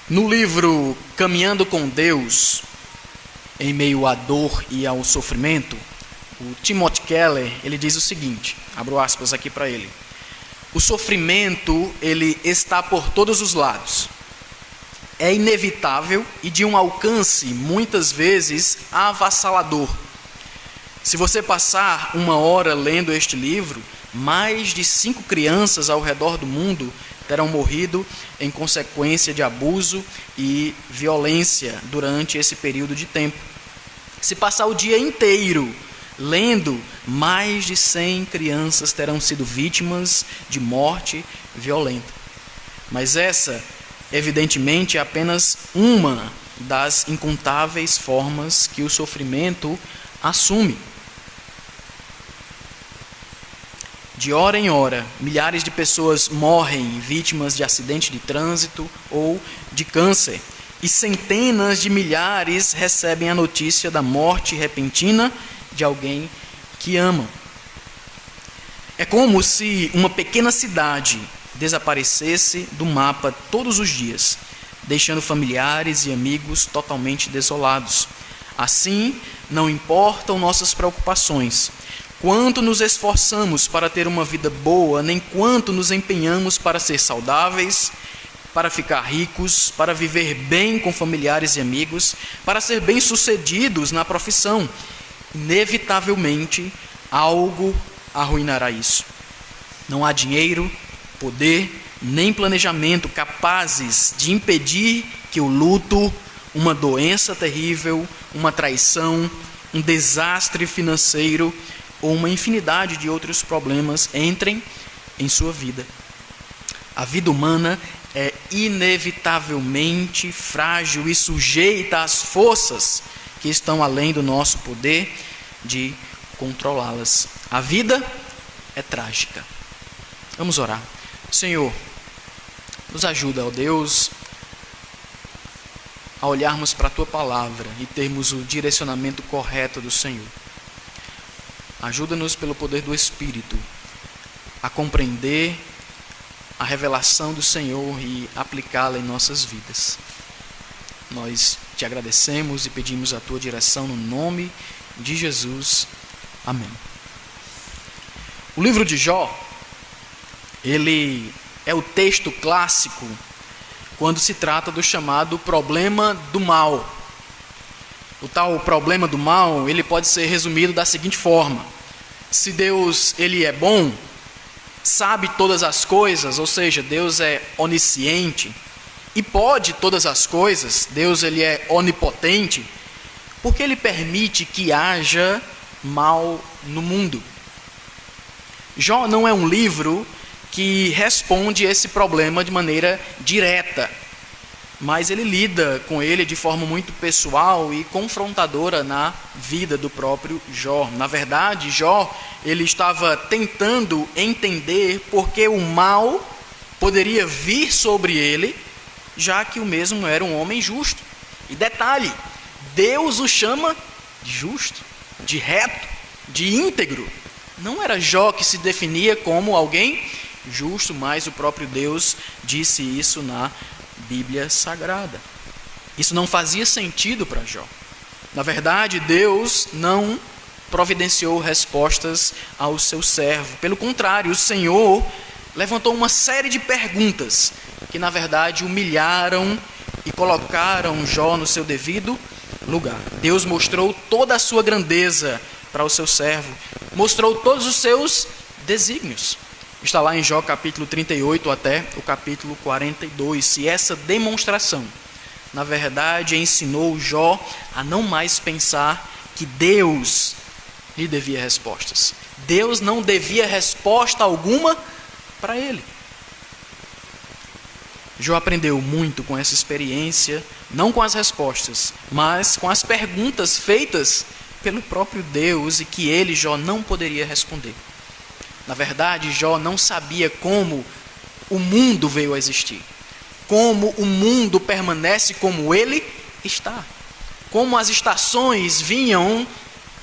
No livro Caminhando com Deus, em meio à dor e ao sofrimento, o Timothy Keller, ele diz o seguinte, abro aspas aqui para ele: o sofrimento, ele está por todos os lados. É inevitável e de um alcance, muitas vezes, avassalador. Se você passar 1 hora lendo este livro, mais de 5 crianças ao redor do mundo terão morrido em consequência de abuso e violência durante esse período de tempo. Se passar o dia inteiro lendo, mais de 100 crianças terão sido vítimas de morte violenta. Mas essa, evidentemente, é apenas uma das incontáveis formas que o sofrimento assume. De hora em hora, milhares de pessoas morrem vítimas de acidente de trânsito ou de câncer, e centenas de milhares recebem a notícia da morte repentina de alguém que amam. É como se uma pequena cidade desaparecesse do mapa todos os dias, deixando familiares e amigos totalmente desolados. Assim, não importam nossas preocupações, quanto nos esforçamos para ter uma vida boa, nem quanto nos empenhamos para ser saudáveis, para ficar ricos, para viver bem com familiares e amigos, para ser bem-sucedidos na profissão. Inevitavelmente, algo arruinará isso. Não há dinheiro, poder, nem planejamento capazes de impedir que o luto, uma doença terrível, uma traição, um desastre financeiro ou uma infinidade de outros problemas entrem em sua vida. A vida humana é inevitavelmente frágil e sujeita às forças que estão além do nosso poder de controlá-las. A vida é trágica. Vamos orar. Senhor, nos ajuda, ó Deus, a olharmos para a Tua palavra e termos o direcionamento correto do Senhor. Ajuda-nos pelo poder do Espírito a compreender a revelação do Senhor e aplicá-la em nossas vidas. Nós te agradecemos e pedimos a Tua direção no nome de Jesus. Amém. O livro de Jó, ele é o texto clássico quando se trata do chamado problema do mal. O tal problema do mal, ele pode ser resumido da seguinte forma: se Deus, ele é bom, sabe todas as coisas, ou seja, Deus é onisciente e pode todas as coisas, Deus, ele é onipotente, porque ele permite que haja mal no mundo. Jó não é um livro que responde esse problema de maneira direta, mas ele lida com ele de forma muito pessoal e confrontadora na vida do próprio Jó. Na verdade, Jó, ele estava tentando entender por que o mal poderia vir sobre ele, já que o mesmo era um homem justo. E detalhe, Deus o chama de justo, de reto, de íntegro. Não era Jó que se definia como alguém justo, mas o próprio Deus disse isso na Bíblia Sagrada. Isso não fazia sentido para Jó. Na verdade, Deus não providenciou respostas ao seu servo. Pelo contrário, o Senhor levantou uma série de perguntas que, na verdade, humilharam e colocaram Jó no seu devido lugar. Deus mostrou toda a sua grandeza para o seu servo, mostrou todos os seus desígnios. Está lá em Jó capítulo 38 até o capítulo 42. E essa demonstração, na verdade, ensinou Jó a não mais pensar que Deus lhe devia respostas. Deus não devia resposta alguma para ele. Jó aprendeu muito com essa experiência, não com as respostas, mas com as perguntas feitas pelo próprio Deus e que ele, Jó, não poderia responder. Na verdade, Jó não sabia como o mundo veio a existir, como o mundo permanece como ele está, como as estações vinham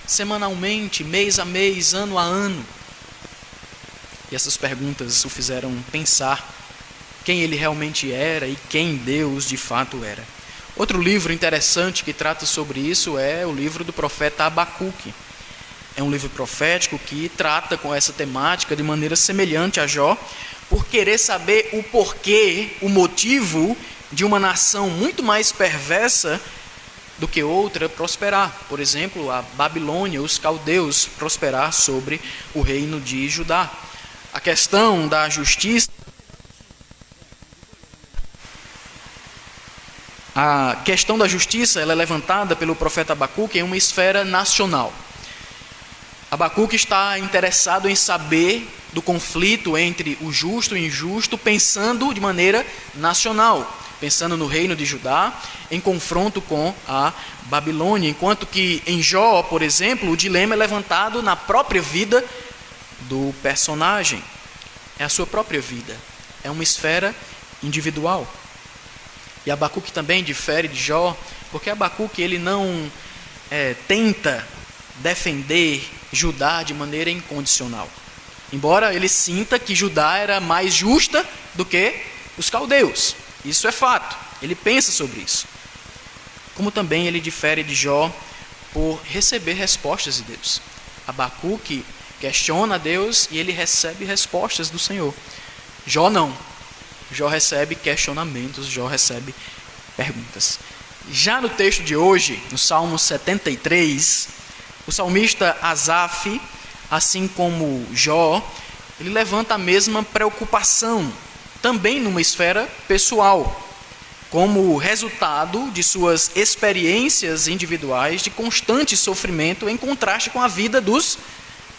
semanalmente, mês a mês, ano a ano. E essas perguntas o fizeram pensar quem ele realmente era e quem Deus de fato era. Outro livro interessante que trata sobre isso é o livro do profeta Abacuque. É um livro profético que trata com essa temática de maneira semelhante a Jó, por querer saber o porquê, o motivo de uma nação muito mais perversa do que outra prosperar. Por exemplo, a Babilônia, os caldeus prosperar sobre o reino de Judá. A questão da justiça, ela é levantada pelo profeta Abacuque em uma esfera nacional. Abacuque está interessado em saber do conflito entre o justo e o injusto, pensando de maneira nacional, pensando no reino de Judá, em confronto com a Babilônia, enquanto que em Jó, por exemplo, o dilema é levantado na própria vida do personagem. É a sua própria vida, é uma esfera individual. E Abacuque também difere de Jó, porque Abacuque ele não tenta defender Judá de maneira incondicional. Embora ele sinta que Judá era mais justa do que os caldeus. Isso é fato, ele pensa sobre isso. Como também ele difere de Jó por receber respostas de Deus. Abacuque questiona a Deus e ele recebe respostas do Senhor. Jó não. Jó recebe questionamentos, Jó recebe perguntas. Já no texto de hoje, no Salmo 73, o salmista Asaf, assim como Jó, ele levanta a mesma preocupação, também numa esfera pessoal, como resultado de suas experiências individuais de constante sofrimento em contraste com a vida dos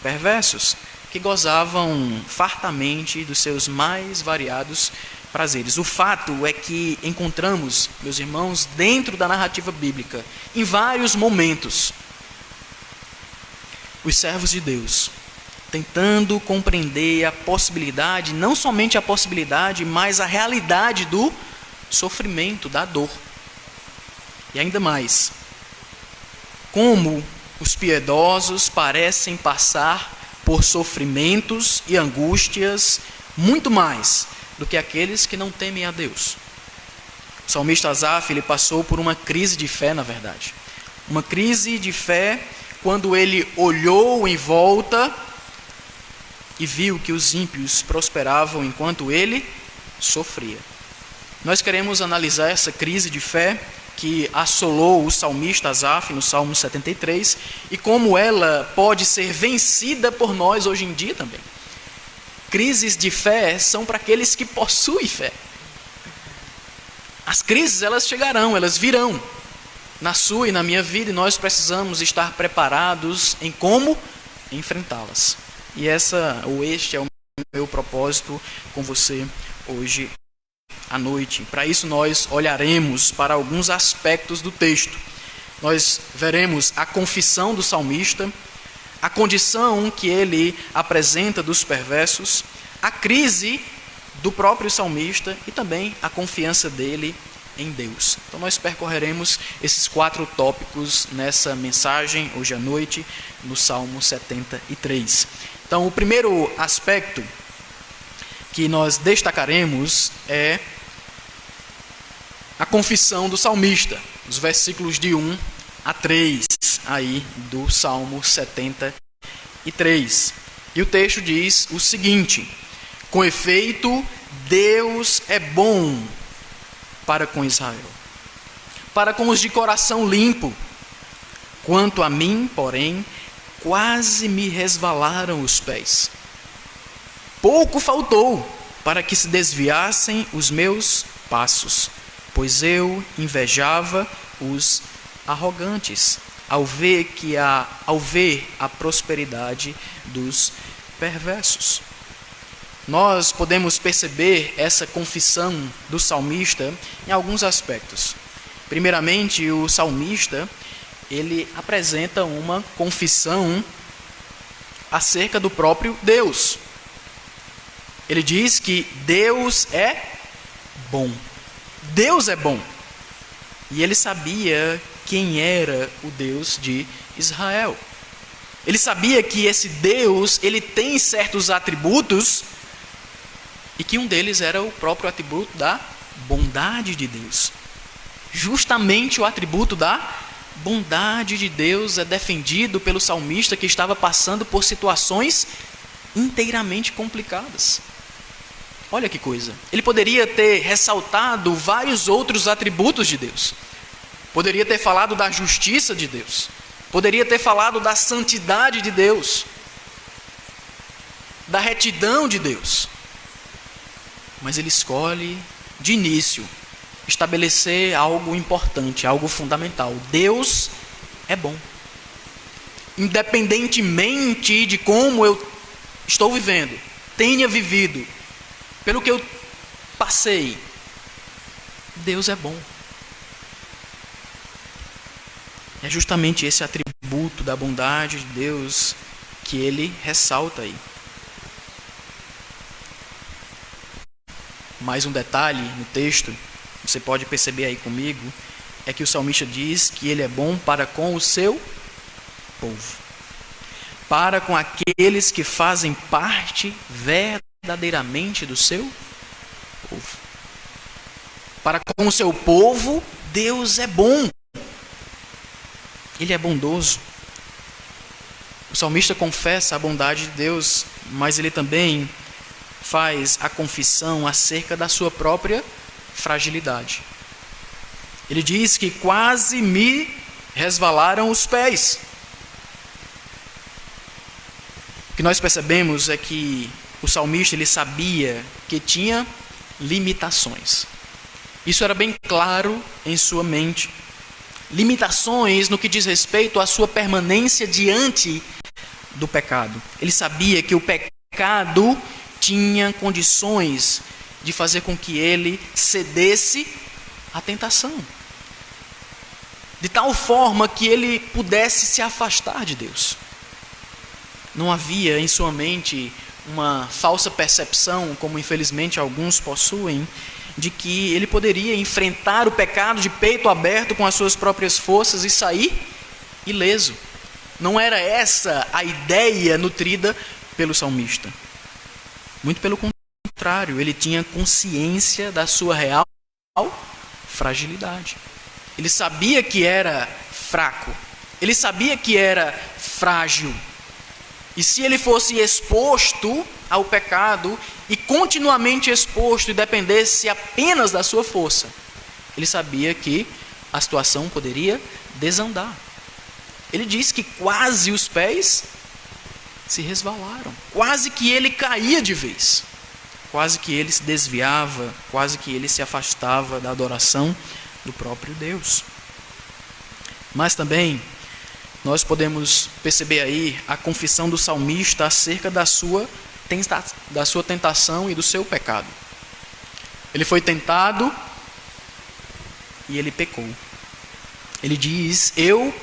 perversos, que gozavam fartamente dos seus mais variados prazeres. O fato é que encontramos, meus irmãos, dentro da narrativa bíblica, em vários momentos, os servos de Deus tentando compreender a possibilidade, não somente a possibilidade, mas a realidade do sofrimento, da dor. E ainda mais, como os piedosos parecem passar por sofrimentos e angústias muito mais do que aqueles que não temem a Deus. O salmista Asaf, ele passou por uma crise de fé, na verdade. Uma crise de fé quando ele olhou em volta e viu que os ímpios prosperavam enquanto ele sofria. Nós queremos analisar essa crise de fé que assolou o salmista Asaf no Salmo 73 e como ela pode ser vencida por nós hoje em dia também. Crises de fé são para aqueles que possuem fé. As crises, elas chegarão, elas virão na sua e na minha vida, e nós precisamos estar preparados em como enfrentá-las. E este é o meu propósito com você hoje à noite. Para isso nós olharemos para alguns aspectos do texto. Nós veremos a confissão do salmista, a condição que ele apresenta dos perversos, a crise do próprio salmista e também a confiança dele em Deus. Então nós percorreremos esses 4 tópicos nessa mensagem hoje à noite no Salmo 73. Então o primeiro aspecto que nós destacaremos é a confissão do salmista, os versículos de 1 a 3 aí do Salmo 73. E o texto diz o seguinte: com efeito, Deus é bom para com Israel, para com os de coração limpo. Quanto a mim, porém, quase me resvalaram os pés. Pouco faltou para que se desviassem os meus passos, pois eu invejava os arrogantes, ao ver a prosperidade dos perversos. Nós podemos perceber essa confissão do salmista em alguns aspectos. Primeiramente, o salmista, ele apresenta uma confissão acerca do próprio Deus. Ele diz que Deus é bom. Deus é bom. E ele sabia quem era o Deus de Israel. Ele sabia que esse Deus, ele tem certos atributos e que um deles era o próprio atributo da bondade de Deus. Justamente o atributo da bondade de Deus é defendido pelo salmista, que estava passando por situações inteiramente complicadas. Olha que coisa. Ele poderia ter ressaltado vários outros atributos de Deus. Poderia ter falado da justiça de Deus. Poderia ter falado da santidade de Deus, da retidão de Deus. Mas ele escolhe, de início, estabelecer algo importante, algo fundamental. Deus é bom. Independentemente de como eu estou vivendo, tenha vivido, pelo que eu passei, Deus é bom. É justamente esse atributo da bondade de Deus que ele ressalta aí. Mais um detalhe no texto, você pode perceber aí comigo, é que o salmista diz que ele é bom para com o seu povo, para com aqueles que fazem parte verdadeiramente do seu povo. Para com o seu povo, Deus é bom. Ele é bondoso. O salmista confessa a bondade de Deus, mas ele também faz a confissão acerca da sua própria fragilidade. Ele diz que quase me resvalaram os pés. O que nós percebemos é que o salmista ele sabia que tinha limitações. Isso era bem claro em sua mente. Limitações no que diz respeito à sua permanência diante do pecado. Ele sabia que o pecado tinha condições de fazer com que ele cedesse à tentação, de tal forma que ele pudesse se afastar de Deus. Não havia em sua mente uma falsa percepção, como infelizmente alguns possuem, de que ele poderia enfrentar o pecado de peito aberto com as suas próprias forças e sair ileso. Não era essa a ideia nutrida pelo salmista. Muito pelo contrário, ele tinha consciência da sua real fragilidade. Ele sabia que era fraco, ele sabia que era frágil. E se ele fosse exposto ao pecado e continuamente exposto e dependesse apenas da sua força, ele sabia que a situação poderia desandar. Ele diz que quase os pés se resvalaram, quase que ele caía de vez, quase que ele se desviava, quase que ele se afastava da adoração do próprio Deus. Mas também nós podemos perceber aí a confissão do salmista acerca da sua tentação e do seu pecado. Ele foi tentado e ele pecou. Ele diz: eu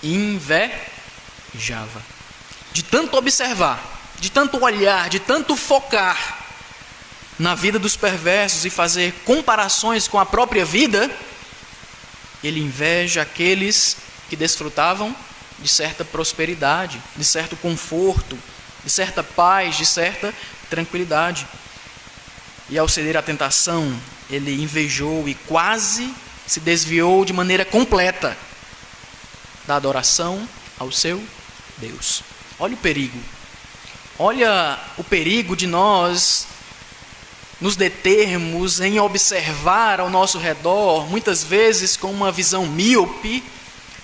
invejava. De tanto observar, de tanto olhar, de tanto focar na vida dos perversos e fazer comparações com a própria vida, ele inveja aqueles que desfrutavam de certa prosperidade, de certo conforto, de certa paz, de certa tranquilidade. E ao ceder à tentação, ele invejou e quase se desviou de maneira completa da adoração ao seu Deus. Olha o perigo. Olha o perigo de nós nos determos em observar ao nosso redor, muitas vezes com uma visão míope,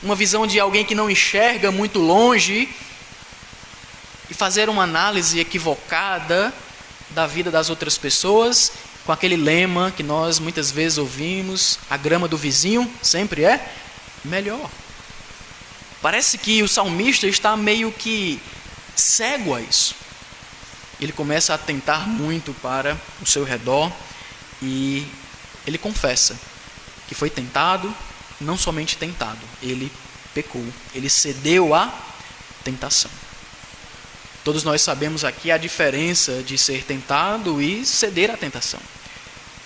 uma visão de alguém que não enxerga muito longe, e fazer uma análise equivocada da vida das outras pessoas, com aquele lema que nós muitas vezes ouvimos: a grama do vizinho sempre é melhor. Parece que o salmista está meio que cego a isso. Ele começa a atentar muito para o seu redor e ele confessa que foi tentado, não somente tentado, ele pecou, ele cedeu à tentação. Todos nós sabemos aqui a diferença de ser tentado e ceder à tentação.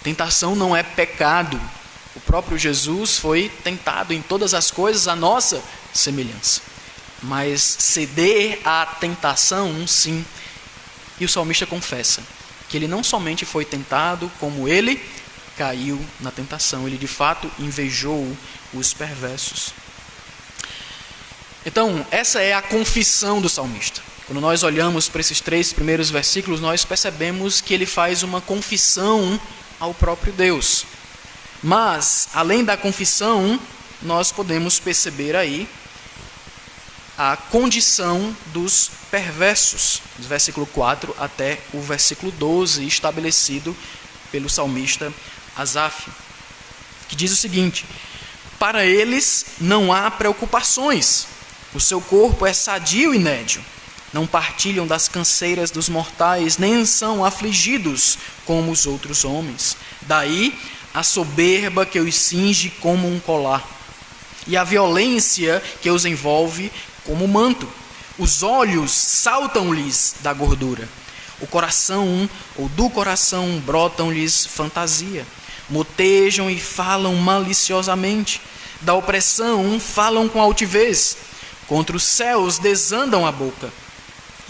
Tentação não é pecado. O próprio Jesus foi tentado em todas as coisas à nossa semelhança. Mas ceder à tentação, sim. E o salmista confessa que ele não somente foi tentado, como ele caiu na tentação. Ele de fato invejou os perversos. Então, essa é a confissão do salmista. Quando nós olhamos para esses 3 primeiros versículos, nós percebemos que ele faz uma confissão ao próprio Deus. Mas, além da confissão, nós podemos perceber aí a condição dos perversos, do versículo 4 até o versículo 12, estabelecido pelo salmista Asaf, que diz o seguinte: para eles não há preocupações, o seu corpo é sadio e nédio, não partilham das canseiras dos mortais, nem são afligidos como os outros homens. Daí a soberba que os cinge como um colar, e a violência que os envolve como manto. Os olhos saltam-lhes da gordura, o coração, ou do coração, brotam-lhes fantasia. Motejam e falam maliciosamente, da opressão falam com altivez, contra os céus desandam a boca,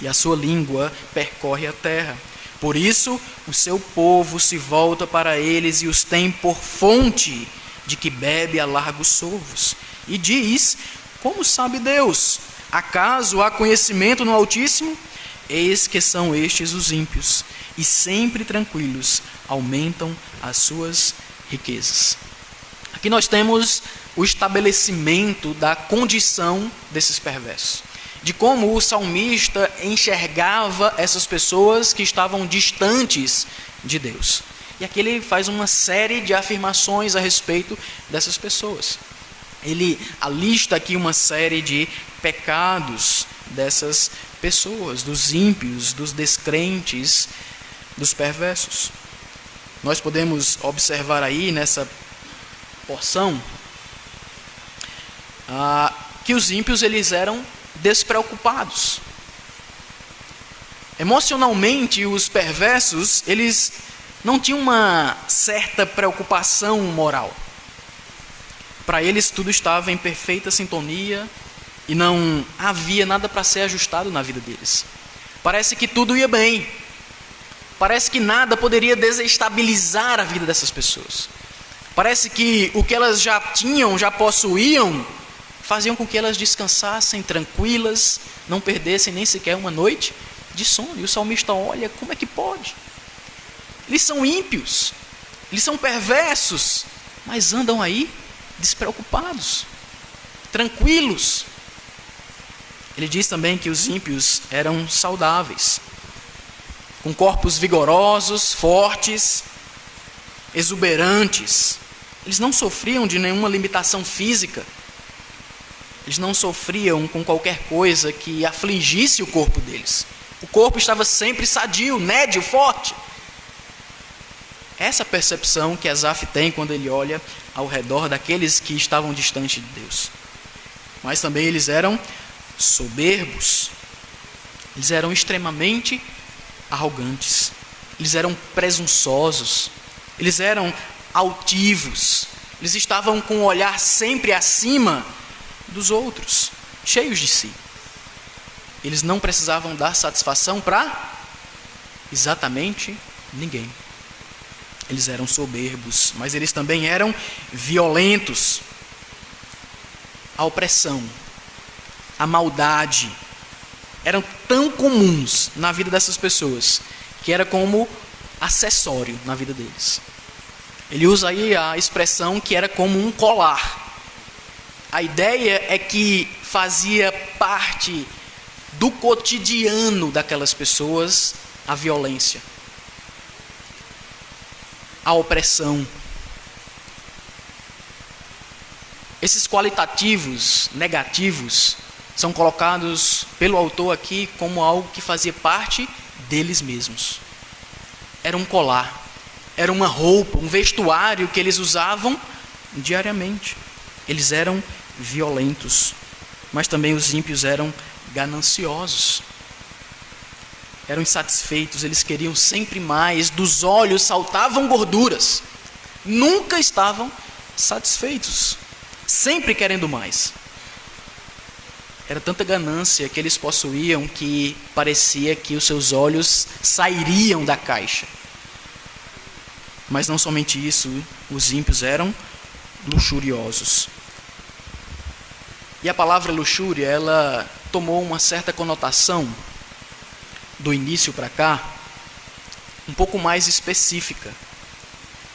e a sua língua percorre a terra. Por isso, o seu povo se volta para eles e os tem por fonte de que bebe a largos sorvos. E diz: como sabe Deus? Acaso há conhecimento no Altíssimo? Eis que são estes os ímpios, e sempre tranquilos aumentam as suas riquezas. Aqui nós temos o estabelecimento da condição desses perversos, de como o salmista enxergava essas pessoas que estavam distantes de Deus. E aqui ele faz uma série de afirmações a respeito dessas pessoas. Ele alista aqui uma série de pecados dessas pessoas, dos ímpios, dos descrentes, dos perversos. Nós podemos observar aí nessa porção que os ímpios eles eram despreocupados. Emocionalmente, os perversos eles não tinham uma certa preocupação moral. Para eles tudo estava em perfeita sintonia e não havia nada para ser ajustado na vida deles. Parece que tudo ia bem. Parece que nada poderia desestabilizar a vida dessas pessoas. Parece que o que elas já tinham, já possuíam, faziam com que elas descansassem tranquilas, não perdessem nem sequer uma noite de sono. E o salmista olha, como é que pode? Eles são ímpios, eles são perversos, mas andam aí despreocupados, tranquilos. Ele diz também que os ímpios eram saudáveis, com corpos vigorosos, fortes, exuberantes. Eles não sofriam de nenhuma limitação física. Eles não sofriam com qualquer coisa que afligisse o corpo deles. O corpo estava sempre sadio, nédio, forte. Essa percepção que Asaf tem quando ele olha ao redor daqueles que estavam distantes de Deus. Mas também eles eram soberbos. Eles eram extremamente arrogantes. Eles eram presunçosos. Eles eram altivos. Eles estavam com o olhar sempre acima dos outros, cheios de si. Eles não precisavam dar satisfação para exatamente ninguém. Eles eram soberbos, mas eles também eram violentos. A opressão, a maldade eram tão comuns na vida dessas pessoas que era como acessório na vida deles. Ele usa aí a expressão que era como um colar. A ideia é que fazia parte do cotidiano daquelas pessoas a violência, a opressão. Esses qualitativos negativos são colocados pelo autor aqui como algo que fazia parte deles mesmos. Era um colar, era uma roupa, um vestuário que eles usavam diariamente. Eles eram violentos, mas também os ímpios eram gananciosos. Eram insatisfeitos, eles queriam sempre mais, dos olhos saltavam gorduras. Nunca estavam satisfeitos, sempre querendo mais. Era tanta ganância que eles possuíam que parecia que os seus olhos sairiam da caixa. Mas não somente isso, os ímpios eram luxuriosos. E a palavra luxúria, ela tomou uma certa conotação do início para cá, um pouco mais específica.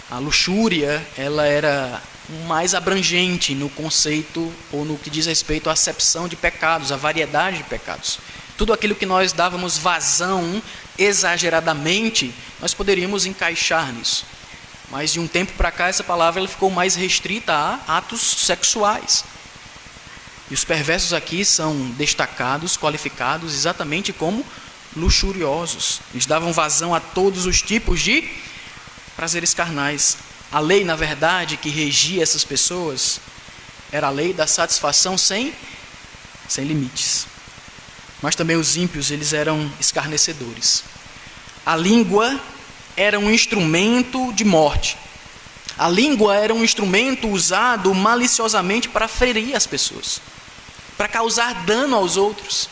A luxúria, ela era mais abrangente no conceito ou no que diz respeito à acepção de pecados, à variedade de pecados. Tudo aquilo que nós dávamos vazão exageradamente, nós poderíamos encaixar nisso. Mas de um tempo para cá, essa palavra ela ficou mais restrita a atos sexuais. E os perversos aqui são destacados, qualificados exatamente como luxuriosos. Eles davam vazão a todos os tipos de prazeres carnais. A lei, na verdade, que regia essas pessoas era a lei da satisfação sem limites. Mas também os ímpios, eles eram escarnecedores. A língua era um instrumento de morte. A língua era um instrumento usado maliciosamente para ferir as pessoas, para causar dano aos outros.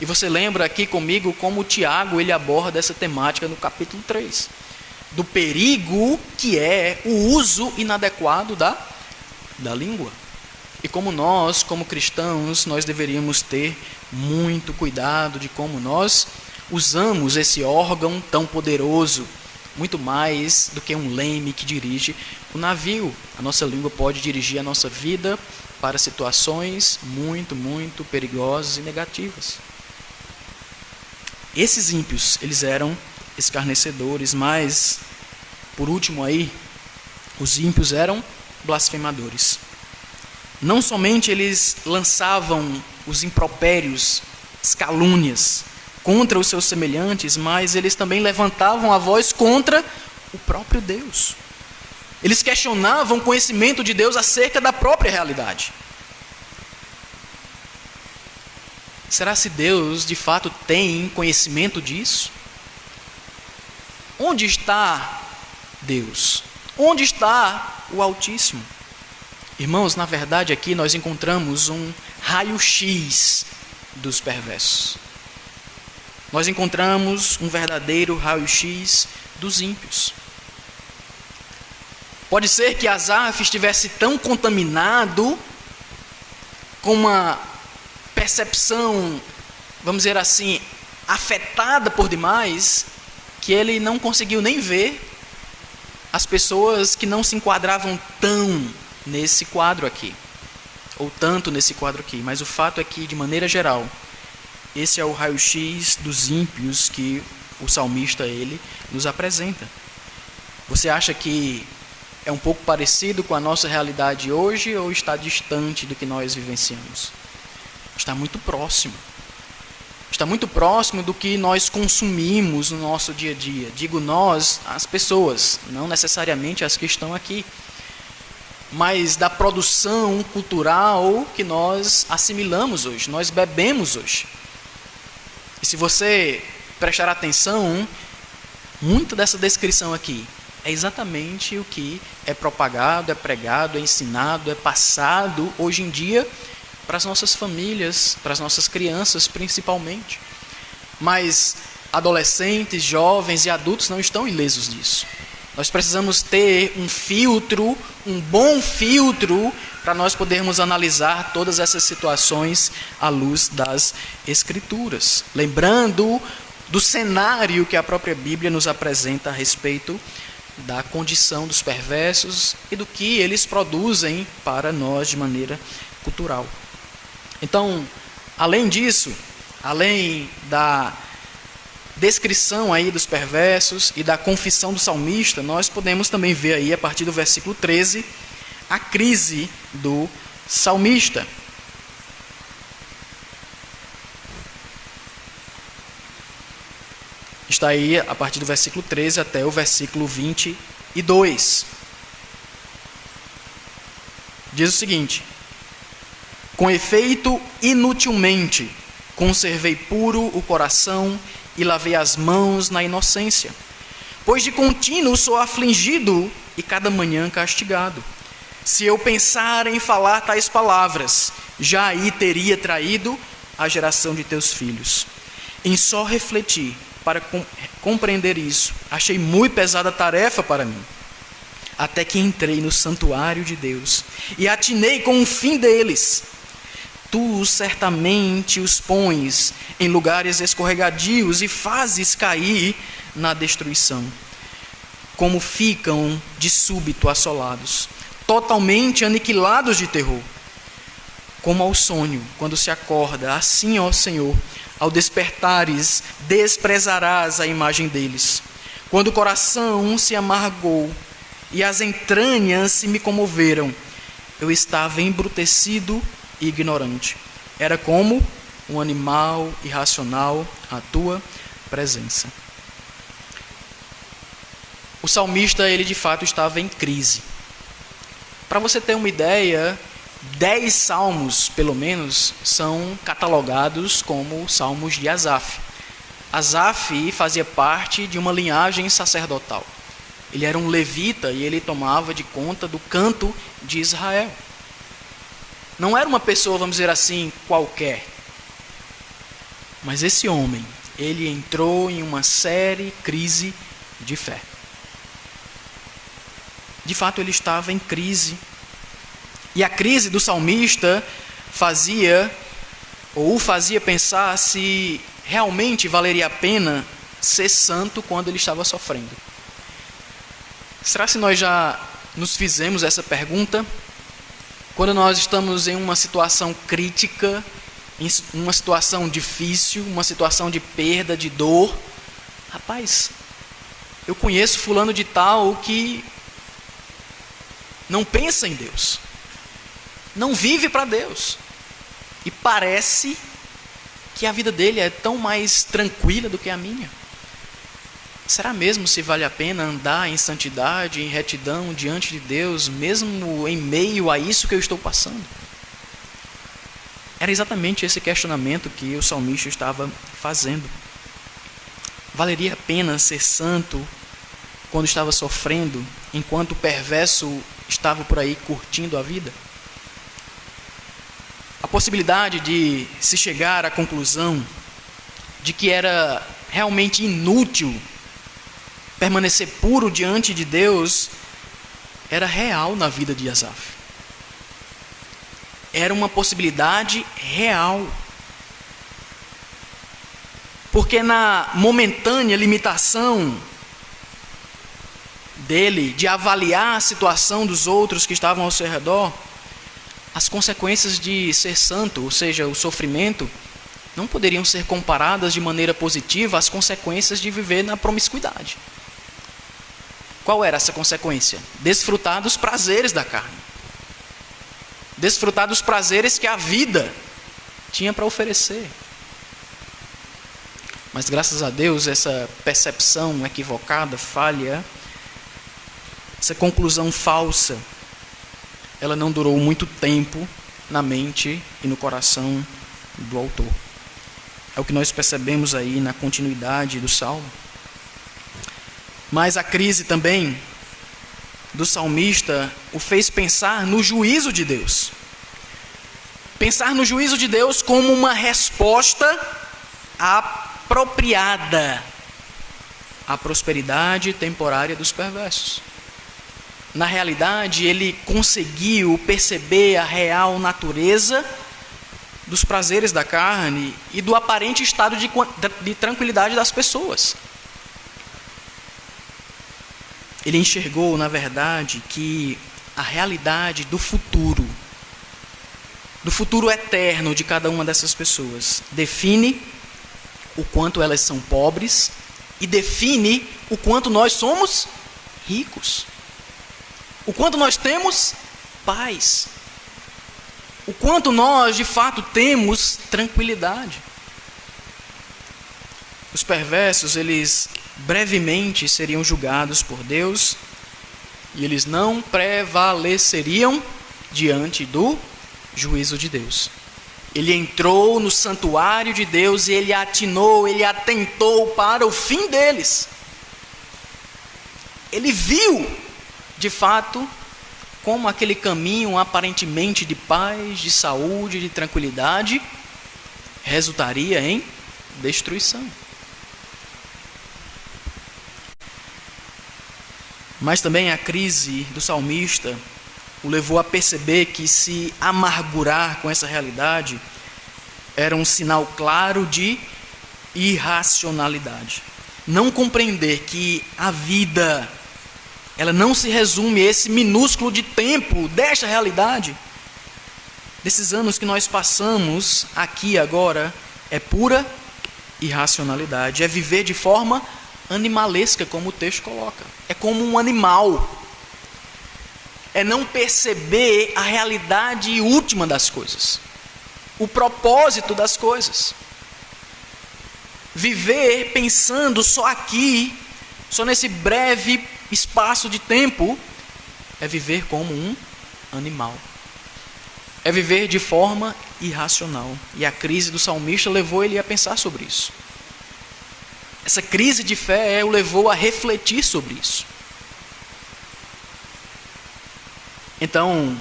E você lembra aqui comigo como Tiago ele aborda essa temática no capítulo 3. Do perigo que é o uso inadequado da língua. E como nós, como cristãos, nós deveríamos ter muito cuidado de como nós usamos esse órgão tão poderoso, muito mais do que um leme que dirige o navio. A nossa língua pode dirigir a nossa vida para situações muito, muito perigosas e negativas. Esses ímpios, eles eram escarnecedores, mas, por último aí, os ímpios eram blasfemadores. Não somente eles lançavam os impropérios, as calúnias contra os seus semelhantes, mas eles também levantavam a voz contra o próprio Deus. Eles questionavam o conhecimento de Deus acerca da própria realidade. Será se Deus de fato tem conhecimento disso? Onde está Deus? Onde está o Altíssimo? Irmãos, na verdade aqui nós encontramos um raio-x dos perversos. Nós encontramos um verdadeiro raio-x dos ímpios. Pode ser que Asaf estivesse tão contaminado com uma percepção, vamos dizer assim, afetada por demais, que ele não conseguiu nem ver as pessoas que não se enquadravam tão nesse quadro aqui, ou tanto nesse quadro aqui. Mas o fato é que, de maneira geral, esse é o raio-x dos ímpios que o salmista ele nos apresenta. Você acha que é um pouco parecido com a nossa realidade hoje ou está distante do que nós vivenciamos? Está muito próximo. Está muito próximo do que nós consumimos no nosso dia a dia. Digo nós, as pessoas, não necessariamente as que estão aqui, mas da produção cultural que nós assimilamos hoje, nós bebemos hoje. E se você prestar atenção, muito dessa descrição aqui é exatamente o que é propagado, é pregado, é ensinado, é passado hoje em dia para as nossas famílias, para as nossas crianças principalmente. Mas adolescentes, jovens e adultos não estão ilesos disso. Nós precisamos ter um filtro, um bom filtro, para nós podermos analisar todas essas situações à luz das Escrituras. Lembrando do cenário que a própria Bíblia nos apresenta a respeito da condição dos perversos e do que eles produzem para nós de maneira cultural. Então, além disso, além da descrição aí dos perversos e da confissão do salmista, nós podemos também ver aí, a partir do versículo 13, a crise do salmista. Está aí a partir do versículo 13 até o versículo 22. Diz o seguinte: com efeito, inutilmente conservei puro o coração e lavei as mãos na inocência, pois de contínuo sou afligido e cada manhã castigado. Se eu pensar em falar tais palavras, já aí teria traído a geração de teus filhos. Em só refletir para compreender isso, achei muito pesada a tarefa para mim, até que entrei no santuário de Deus e atinei com o fim deles. Tu certamente os pões em lugares escorregadios e fazes cair na destruição, como ficam de súbito assolados, totalmente aniquilados de terror. Como ao sonho, quando se acorda, assim, ó Senhor, ao despertares, desprezarás a imagem deles. Quando o coração se amargou e as entranhas se me comoveram, eu estava embrutecido e ignorante. Era como um animal irracional à tua presença. O salmista, ele de fato estava em crise. Para você ter uma ideia, 10 salmos, pelo menos, são catalogados como salmos de Asaf. Asaf fazia parte de uma linhagem sacerdotal. Ele era um levita e ele tomava de conta do canto de Israel. Não era uma pessoa, vamos dizer assim, qualquer. Mas esse homem, ele entrou em uma séria crise de fé. De fato, ele estava em crise. E a crise do salmista o fazia pensar se realmente valeria a pena ser santo quando ele estava sofrendo. Será que nós já nos fizemos essa pergunta? Quando nós estamos em uma situação crítica, em uma situação difícil, uma situação de perda, de dor. Rapaz, eu conheço fulano de tal que não pensa em Deus, não vive para Deus, e parece que a vida dele é tão mais tranquila do que a minha. Será mesmo se vale a pena andar em santidade, em retidão diante de Deus, mesmo em meio a isso que eu estou passando? Era exatamente esse questionamento que o salmista estava fazendo. Valeria a pena ser santo quando estava sofrendo, enquanto o perverso estava por aí curtindo a vida? A possibilidade de se chegar à conclusão de que era realmente inútil permanecer puro diante de Deus era real na vida de Asaf. Era uma possibilidade real. Porque na momentânea limitação dele de avaliar a situação dos outros que estavam ao seu redor, as consequências de ser santo, ou seja, o sofrimento, não poderiam ser comparadas de maneira positiva às consequências de viver na promiscuidade. Qual era essa consequência? Desfrutar dos prazeres da carne. Desfrutar dos prazeres que a vida tinha para oferecer. Mas graças a Deus, essa percepção equivocada, falha, essa conclusão falsa, ela não durou muito tempo na mente e no coração do autor. É o que nós percebemos aí na continuidade do salmo. Mas a crise também do salmista o fez pensar no juízo de Deus. Pensar no juízo de Deus como uma resposta apropriada à prosperidade temporária dos perversos. Na realidade, ele conseguiu perceber a real natureza dos prazeres da carne e do aparente estado de tranquilidade das pessoas. Ele enxergou, na verdade, que a realidade do futuro eterno de cada uma dessas pessoas, define o quanto elas são pobres e define o quanto nós somos ricos. O quanto nós temos paz. O quanto nós, de fato, temos tranquilidade. Os perversos, eles brevemente seriam julgados por Deus e eles não prevaleceriam diante do juízo de Deus. Ele entrou no santuário de Deus e ele atentou para o fim deles. Ele viu, de fato, como aquele caminho aparentemente de paz, de saúde, de tranquilidade, resultaria em destruição. Mas também a crise do salmista o levou a perceber que se amargurar com essa realidade era um sinal claro de irracionalidade. Não compreender que a vida, ela não se resume a esse minúsculo de tempo desta realidade, desses anos que nós passamos aqui agora, é pura irracionalidade. É viver de forma animalesca, como o texto coloca. É como um animal. É não perceber a realidade última das coisas, o propósito das coisas. Viver pensando só aqui, só nesse breve espaço de tempo, é viver como um animal. É viver de forma irracional. E a crise do salmista levou ele a pensar sobre isso. Essa crise de fé o levou a refletir sobre isso. Então,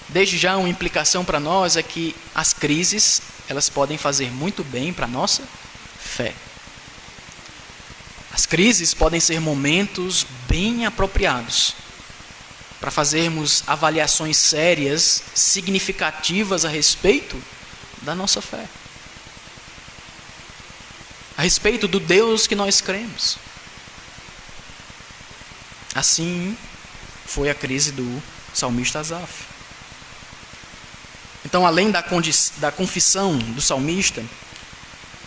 desde já uma implicação para nós é que as crises, elas podem fazer muito bem para a nossa fé. As crises podem ser momentos bem apropriados para fazermos avaliações sérias, significativas a respeito da nossa fé. A respeito do Deus que nós cremos. Assim foi a crise do salmista Asaf. Então, além da confissão do salmista,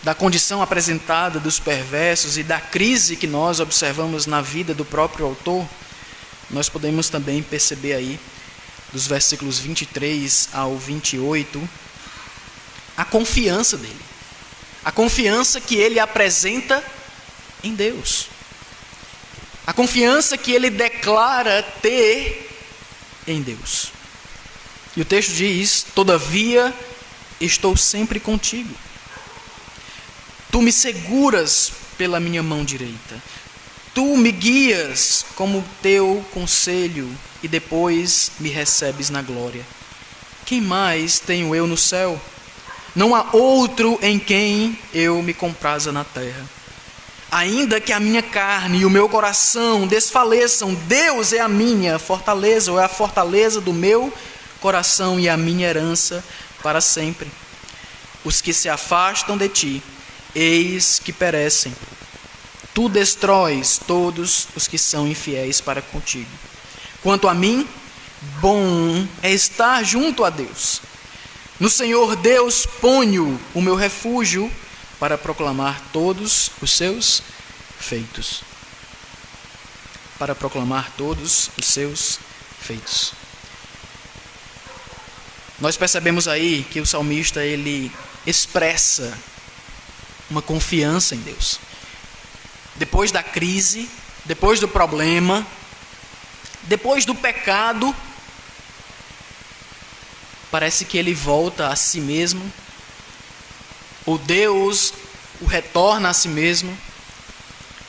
da condição apresentada dos perversos e da crise que nós observamos na vida do próprio autor, nós podemos também perceber aí, dos versículos 23 ao 28, a confiança dele. A confiança que ele apresenta em Deus. A confiança que ele declara ter em Deus. E o texto diz: todavia estou sempre contigo. Tu me seguras pela minha mão direita. Tu me guias como teu conselho e depois me recebes na glória. Quem mais tenho eu no céu? Não há outro em quem eu me compraza na terra. Ainda que a minha carne e o meu coração desfaleçam, Deus é a minha fortaleza, ou é a fortaleza do meu coração e a minha herança para sempre. Os que se afastam de ti, eis que perecem. Tu destróis todos os que são infiéis para contigo. Quanto a mim, bom é estar junto a Deus. No Senhor Deus ponho o meu refúgio para proclamar todos os seus feitos. Para proclamar todos os seus feitos. Nós percebemos aí que o salmista, ele expressa uma confiança em Deus. Depois da crise, depois do problema, depois do pecado, parece que ele volta a si mesmo, ou Deus o retorna a si mesmo,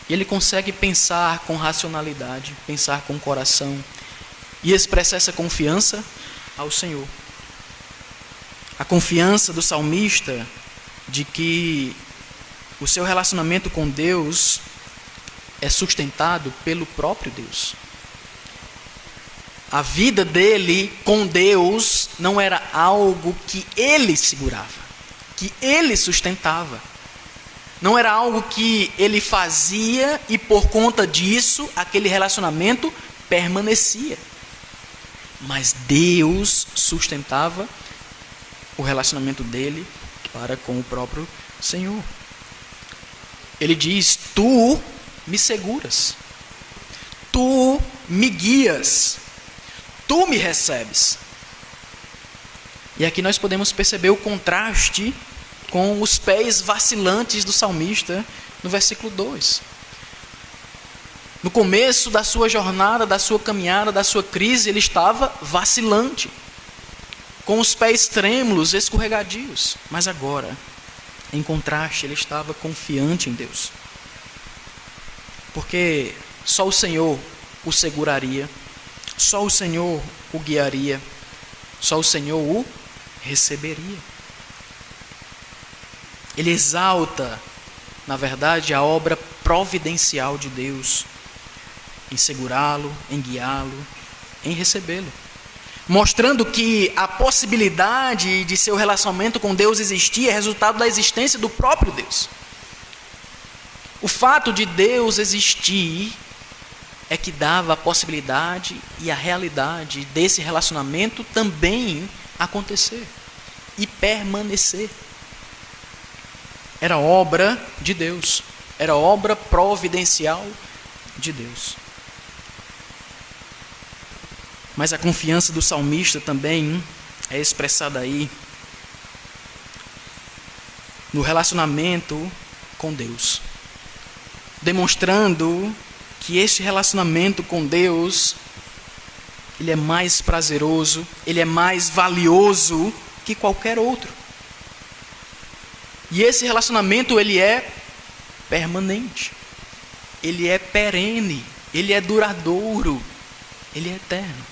e ele consegue pensar com racionalidade, pensar com o coração, e expressar essa confiança ao Senhor. A confiança do salmista de que o seu relacionamento com Deus é sustentado pelo próprio Deus. A vida dele com Deus não era algo que ele segurava, que ele sustentava. Não era algo que ele fazia e por conta disso aquele relacionamento permanecia. Mas Deus sustentava o relacionamento dele para com o próprio Senhor. Ele diz: tu me seguras, tu me guias, tu me recebes. E aqui nós podemos perceber o contraste com os pés vacilantes do salmista no versículo 2. No começo da sua jornada, da sua caminhada, da sua crise, ele estava vacilante, com os pés trêmulos, escorregadios. Mas agora, em contraste, ele estava confiante em Deus. Porque só o Senhor o seguraria, Só o Senhor o guiaria, só o Senhor o receberia. Ele exalta, na verdade, a obra providencial de Deus em segurá-lo, em guiá-lo, em recebê-lo, mostrando que a possibilidade de seu relacionamento com Deus existir é resultado da existência do próprio Deus. O fato de Deus existir é que dava a possibilidade e a realidade desse relacionamento também acontecer e permanecer. Era obra de Deus, era obra providencial de Deus. Mas a confiança do salmista também é expressada aí no relacionamento com Deus, demonstrando que este relacionamento com Deus, ele é mais prazeroso, ele é mais valioso que qualquer outro. E esse relacionamento, ele é permanente, ele é perene, ele é duradouro, ele é eterno.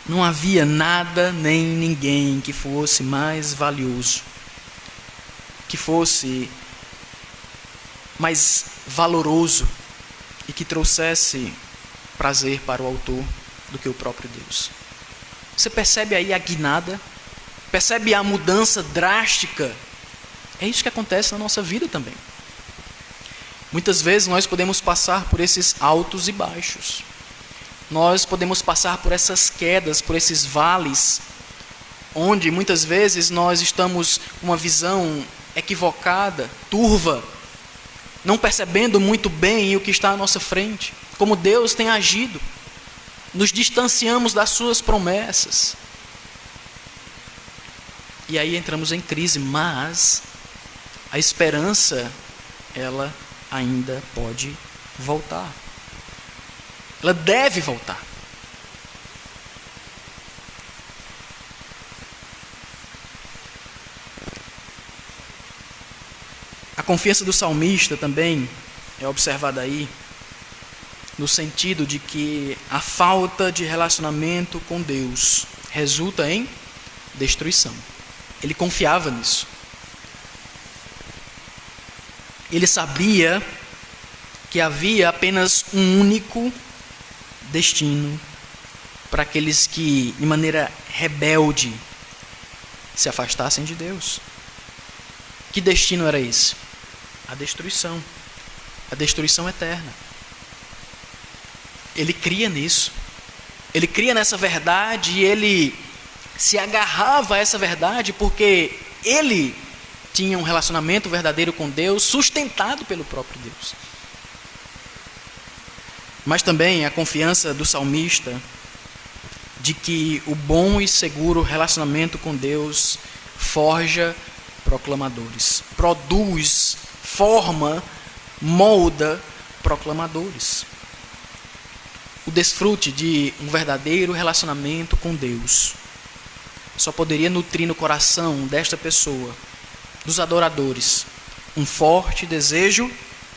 Não havia nada nem ninguém que fosse mais valioso, que fosse mais valoroso e que trouxesse prazer para o autor do que o próprio Deus. Você percebe aí a guinada? Percebe a mudança drástica? É isso que acontece na nossa vida também. Muitas vezes nós podemos passar por esses altos e baixos. Nós podemos passar por essas quedas, por esses vales, onde muitas vezes nós estamos com uma visão equivocada, turva, não percebendo muito bem o que está à nossa frente, como Deus tem agido. Nos distanciamos das suas promessas. E aí entramos em crise, mas a esperança, ela ainda pode voltar. Ela deve voltar. A confiança do salmista também é observada aí no sentido de que a falta de relacionamento com Deus resulta em destruição. Ele confiava nisso. Ele sabia que havia apenas um único destino para aqueles que, de maneira rebelde, se afastassem de Deus. Que destino era esse? A destruição. A destruição eterna. Ele cria nisso. Ele cria nessa verdade e ele se agarrava a essa verdade porque ele tinha um relacionamento verdadeiro com Deus, sustentado pelo próprio Deus. Mas também a confiança do salmista de que o bom e seguro relacionamento com Deus forja proclamadores, produz, forma, molda proclamadores. O desfrute de um verdadeiro relacionamento com Deus só poderia nutrir no coração desta pessoa, dos adoradores, um forte desejo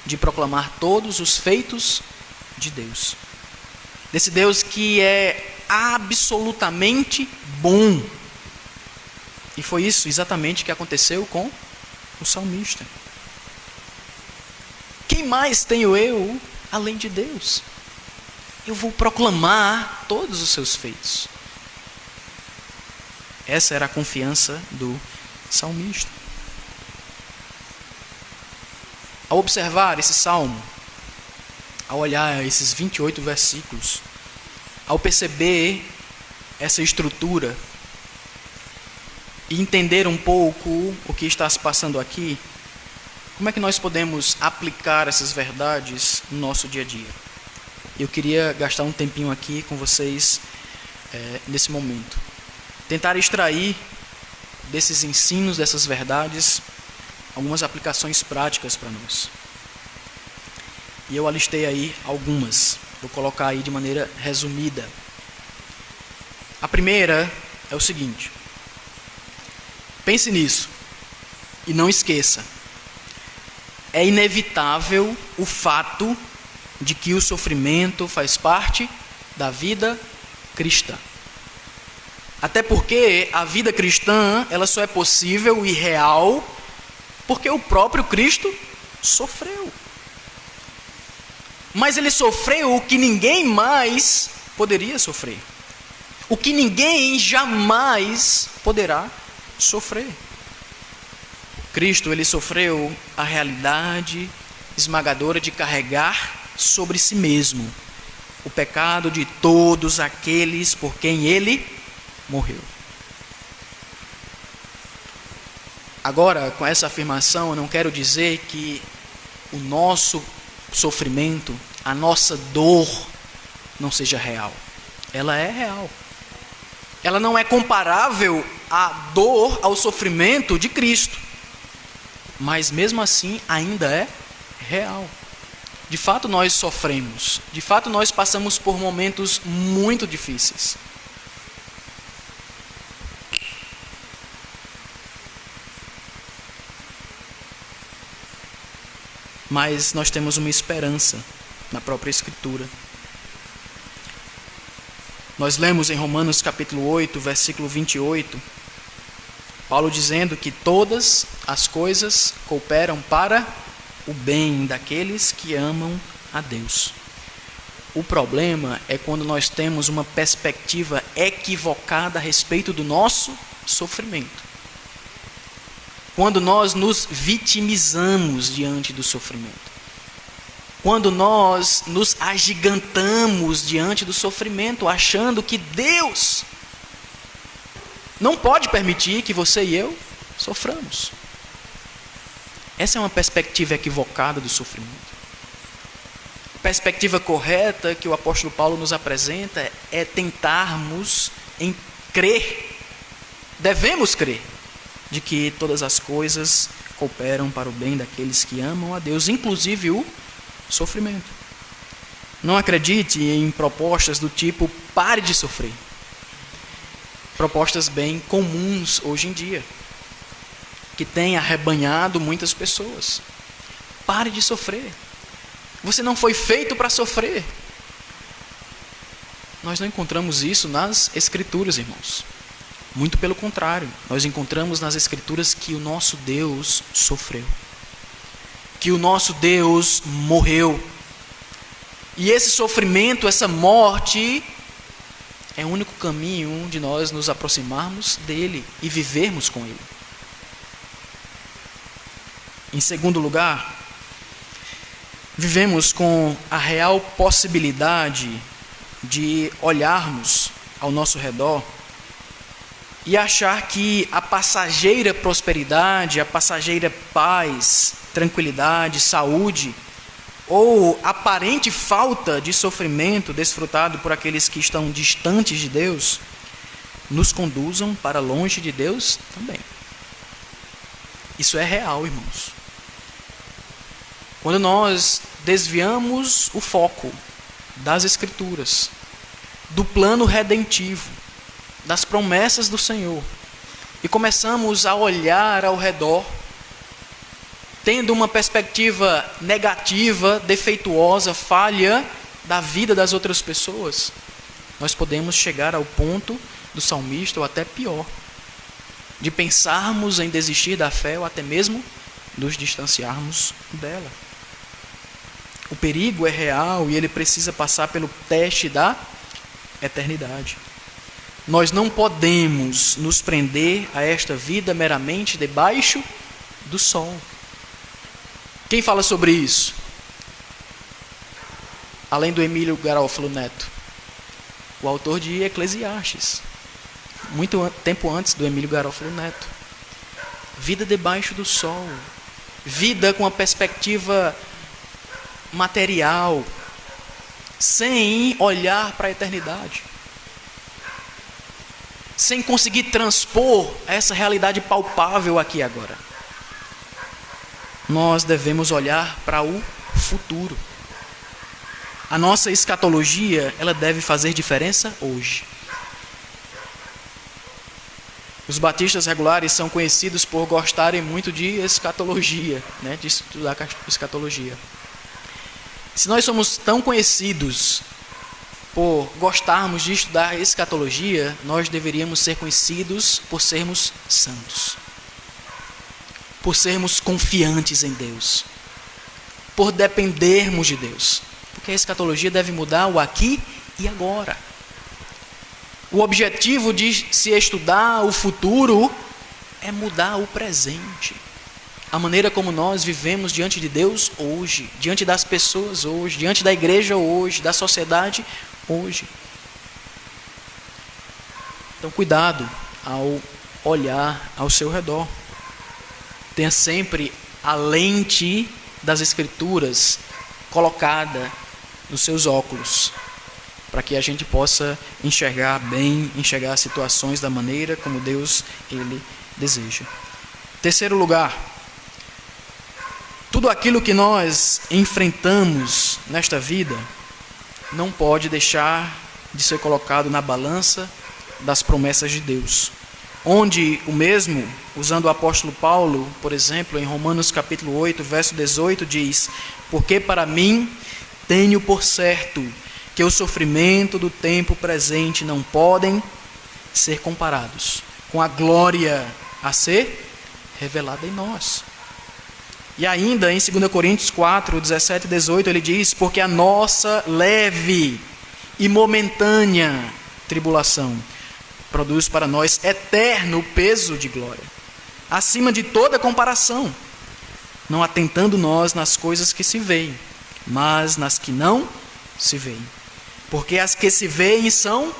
de proclamar todos os feitos de Deus. Desse Deus que é absolutamente bom. E foi isso exatamente que aconteceu com o salmista. Quem mais tenho eu além de Deus? Eu vou proclamar todos os seus feitos. Essa era a confiança do salmista. Ao observar esse salmo, ao olhar esses 28 versículos, ao perceber essa estrutura e entender um pouco o que está se passando aqui, como é que nós podemos aplicar essas verdades no nosso dia a dia? Eu queria gastar um tempinho aqui com vocês nesse momento. Tentar extrair desses ensinos, dessas verdades, algumas aplicações práticas para nós. E eu alistei aí algumas. Vou colocar aí de maneira resumida. A primeira é o seguinte. Pense nisso. E não esqueça. É inevitável o fato de que o sofrimento faz parte da vida cristã. Até porque a vida cristã, ela só é possível e real porque o próprio Cristo sofreu. Mas ele sofreu o que ninguém mais poderia sofrer. O que ninguém jamais poderá sofrer. Cristo, ele sofreu a realidade esmagadora de carregar sobre si mesmo o pecado de todos aqueles por quem ele morreu. Agora, com essa afirmação, eu não quero dizer que o nosso sofrimento, a nossa dor, não seja real. Ela é real. Ela não é comparável à dor, ao sofrimento de Cristo. Mas mesmo assim, ainda é real. De fato, nós sofremos. De fato, nós passamos por momentos muito difíceis. Mas nós temos uma esperança na própria Escritura. Nós lemos em Romanos capítulo 8, versículo 28, Paulo dizendo que todas as coisas cooperam para o bem daqueles que amam a Deus. O problema é quando nós temos uma perspectiva equivocada a respeito do nosso sofrimento. Quando nós nos vitimizamos diante do sofrimento. Quando nós nos agigantamos diante do sofrimento, achando que Deus não pode permitir que você e eu soframos. Essa é uma perspectiva equivocada do sofrimento. A perspectiva correta que o apóstolo Paulo nos apresenta é tentarmos em crer, devemos crer, de que todas as coisas cooperam para o bem daqueles que amam a Deus, inclusive o sofrimento. Não acredite em propostas do tipo, pare de sofrer. Propostas bem comuns hoje em dia, que têm arrebanhado muitas pessoas. Pare de sofrer. Você não foi feito para sofrer. Nós não encontramos isso nas Escrituras, irmãos. Muito pelo contrário, nós encontramos nas Escrituras que o nosso Deus sofreu. Que o nosso Deus morreu. E esse sofrimento, essa morte, é o único caminho de nós nos aproximarmos dele e vivermos com ele. Em segundo lugar, vivemos com a real possibilidade de olharmos ao nosso redor e achar que a passageira prosperidade, a passageira paz, tranquilidade, saúde, ou aparente falta de sofrimento desfrutado por aqueles que estão distantes de Deus, nos conduzam para longe de Deus também. Isso é real, irmãos. Quando nós desviamos o foco das Escrituras, do plano redentivo, das promessas do Senhor, e começamos a olhar ao redor, tendo uma perspectiva negativa, defeituosa, falha da vida das outras pessoas, nós podemos chegar ao ponto do salmista, ou até pior, de pensarmos em desistir da fé, ou até mesmo nos distanciarmos dela. O perigo é real e ele precisa passar pelo teste da eternidade. Nós não podemos nos prender a esta vida meramente debaixo do sol. Quem fala sobre isso? Além do Emílio Garofalo Neto, o autor de Eclesiastes, muito tempo antes do Emílio Garofalo Neto. Vida debaixo do sol, vida com a perspectiva material, sem olhar para a eternidade, sem conseguir transpor essa realidade palpável aqui e agora. Nós devemos olhar para o futuro. A nossa escatologia, ela deve fazer diferença hoje. Os batistas regulares são conhecidos por gostarem muito de escatologia, de estudar escatologia. Se nós somos tão conhecidos por gostarmos de estudar escatologia, nós deveríamos ser conhecidos por sermos santos, por sermos confiantes em Deus, por dependermos de Deus. Porque a escatologia deve mudar o aqui e agora. O objetivo de se estudar o futuro é mudar o presente. A maneira como nós vivemos diante de Deus hoje, diante das pessoas hoje, diante da igreja hoje, da sociedade hoje. Então, cuidado ao olhar ao seu redor. Tenha sempre a lente das Escrituras colocada nos seus óculos, para que a gente possa enxergar bem, enxergar as situações da maneira como Deus ele deseja. Terceiro lugar, tudo aquilo que nós enfrentamos nesta vida não pode deixar de ser colocado na balança das promessas de Deus. Onde o mesmo, usando o apóstolo Paulo, por exemplo, em Romanos capítulo 8, verso 18, diz: porque para mim tenho por certo que o sofrimento do tempo presente não podem ser comparados com a glória a ser revelada em nós. E ainda em 2 Coríntios 4, 17 e 18, ele diz: porque a nossa leve e momentânea tribulação produz para nós eterno peso de glória, acima de toda comparação, não atentando nós nas coisas que se veem, mas nas que não se veem. Porque as que se veem são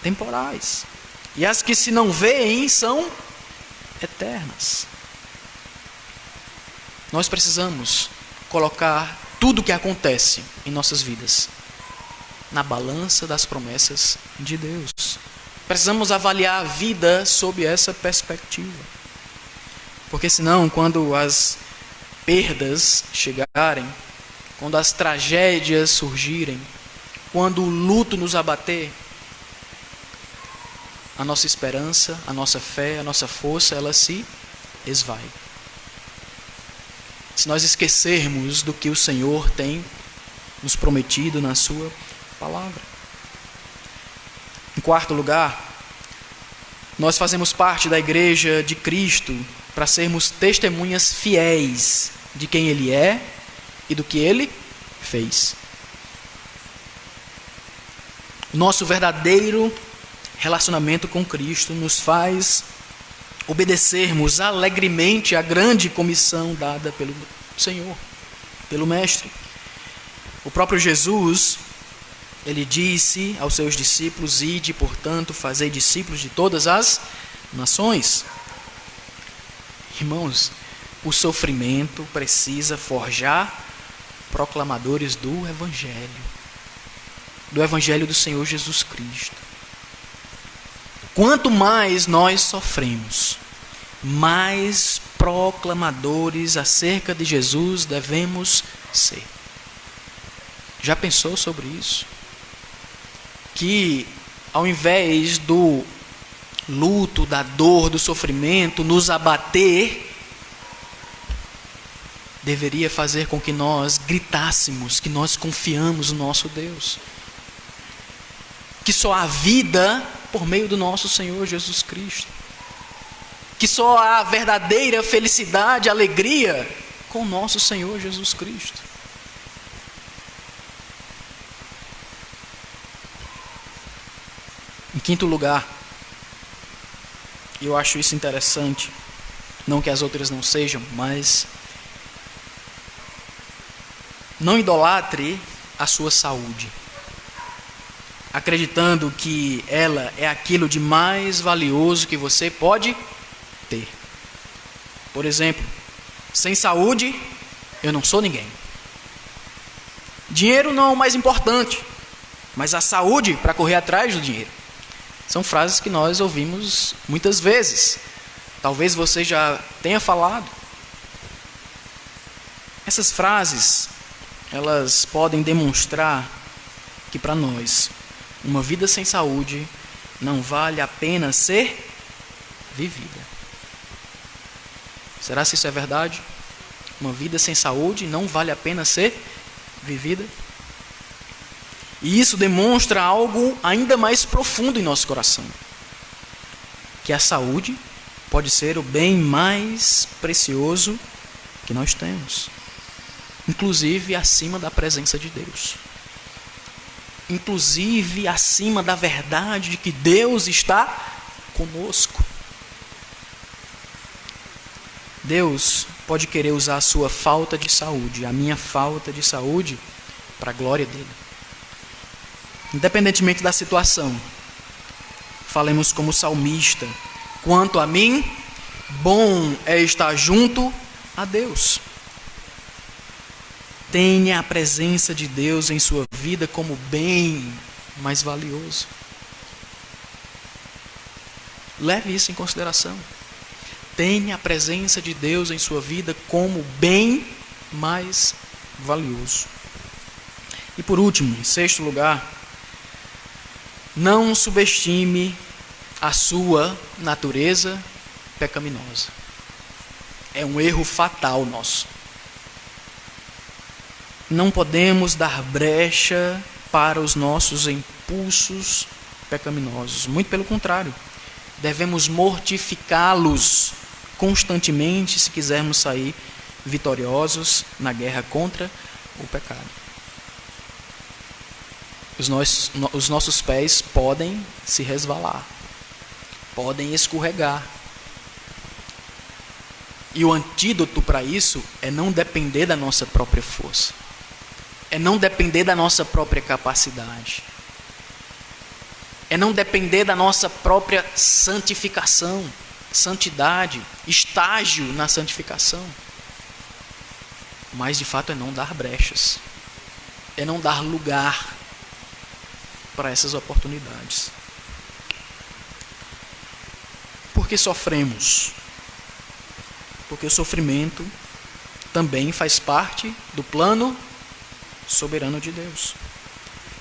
temporais, e as que se não veem são eternas. Nós precisamos colocar tudo o que acontece em nossas vidas na balança das promessas de Deus. Precisamos avaliar a vida sob essa perspectiva. Porque senão, quando as perdas chegarem, quando as tragédias surgirem, quando o luto nos abater, a nossa esperança, a nossa fé, a nossa força, ela se esvai. Se nós esquecermos do que o Senhor tem nos prometido na sua palavra. Em quarto lugar, nós fazemos parte da igreja de Cristo para sermos testemunhas fiéis de quem Ele é e do que Ele fez. Nosso verdadeiro relacionamento com Cristo nos faz obedecermos alegremente a grande comissão dada pelo Senhor, pelo Mestre. O próprio Jesus, ele disse aos seus discípulos: ide, portanto, fazei discípulos de todas as nações. Irmãos, o sofrimento precisa forjar proclamadores do Evangelho do Senhor Jesus Cristo. Quanto mais nós sofremos, mais proclamadores acerca de Jesus devemos ser. Já pensou sobre isso? Que ao invés do luto, da dor, do sofrimento nos abater, deveria fazer com que nós gritássemos que nós confiamos no nosso Deus, que só há vida por meio do nosso Senhor Jesus Cristo, que só há verdadeira felicidade, alegria com o nosso Senhor Jesus Cristo. Em quinto lugar, eu acho isso interessante, não que as outras não sejam, mas não idolatre a sua saúde, acreditando que ela é aquilo de mais valioso que você pode ter. Por exemplo, sem saúde, eu não sou ninguém. Dinheiro não é o mais importante, mas a saúde para correr atrás do dinheiro. São frases que nós ouvimos muitas vezes. Talvez você já tenha falado. Essas frases, elas podem demonstrar que para nós, uma vida sem saúde não vale a pena ser vivida. Será que isso é verdade? Uma vida sem saúde não vale a pena ser vivida. E isso demonstra algo ainda mais profundo em nosso coração, que a saúde pode ser o bem mais precioso que nós temos, inclusive acima da presença de Deus, inclusive acima da verdade de que Deus está conosco. Deus pode querer usar a sua falta de saúde, a minha falta de saúde, para a glória dele. Independentemente da situação, falemos como salmista: quanto a mim, bom é estar junto a Deus. Tenha a presença de Deus em sua vida como bem mais valioso. Leve isso em consideração. Tenha a presença de Deus em sua vida como bem mais valioso. E por último, em sexto lugar, não subestime a sua natureza pecaminosa. É um erro fatal nosso. Não podemos dar brecha para os nossos impulsos pecaminosos. Muito pelo contrário, devemos mortificá-los constantemente se quisermos sair vitoriosos na guerra contra o pecado. Os nossos pés podem se resvalar, podem escorregar. E o antídoto para isso é não depender da nossa própria força, é não depender da nossa própria capacidade, é não depender da nossa própria santificação, santidade, estágio na santificação. Mas de fato é não dar brechas, é não dar lugar para essas oportunidades. Porque sofremos, porque o sofrimento também faz parte do plano soberano de Deus.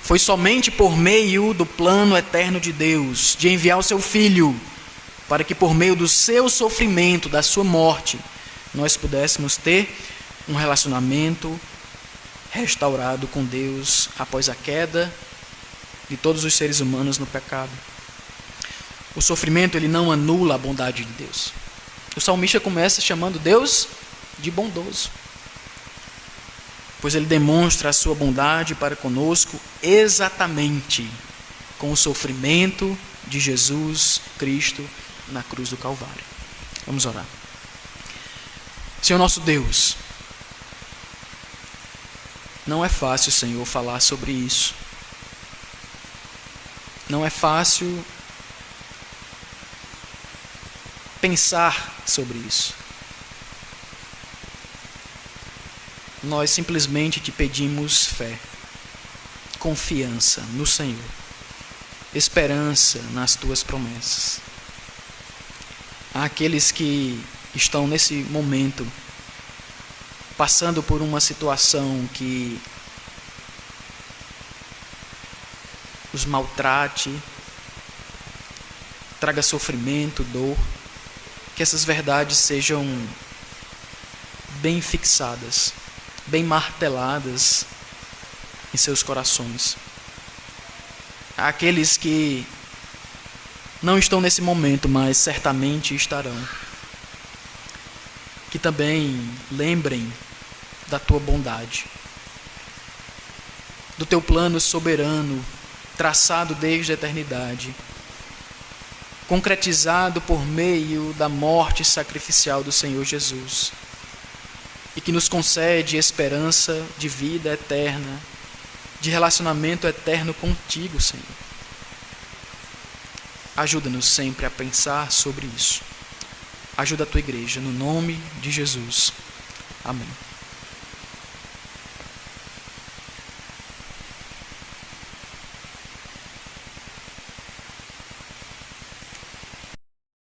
Foi somente por meio do plano eterno de Deus, de enviar o seu Filho, para que por meio do seu sofrimento, da sua morte, nós pudéssemos ter um relacionamento restaurado com Deus após a queda de todos os seres humanos no pecado. O sofrimento, ele não anula a bondade de Deus. O salmista começa chamando Deus de bondoso, pois ele demonstra a sua bondade para conosco exatamente com o sofrimento de Jesus Cristo na cruz do Calvário. Vamos orar. Senhor nosso Deus, não é fácil, Senhor, falar sobre isso. Não é fácil pensar sobre isso. Nós simplesmente te pedimos fé, confiança no Senhor, esperança nas tuas promessas. Há aqueles que estão nesse momento passando por uma situação que os maltrate, traga sofrimento, dor, que essas verdades sejam bem fixadas, bem marteladas em seus corações. Há aqueles que não estão nesse momento, mas certamente estarão. Que também lembrem da tua bondade, do teu plano soberano, traçado desde a eternidade, concretizado por meio da morte sacrificial do Senhor Jesus, e que nos concede esperança de vida eterna, de relacionamento eterno contigo, Senhor. Ajuda-nos sempre a pensar sobre isso. Ajuda a tua igreja, no nome de Jesus. Amém.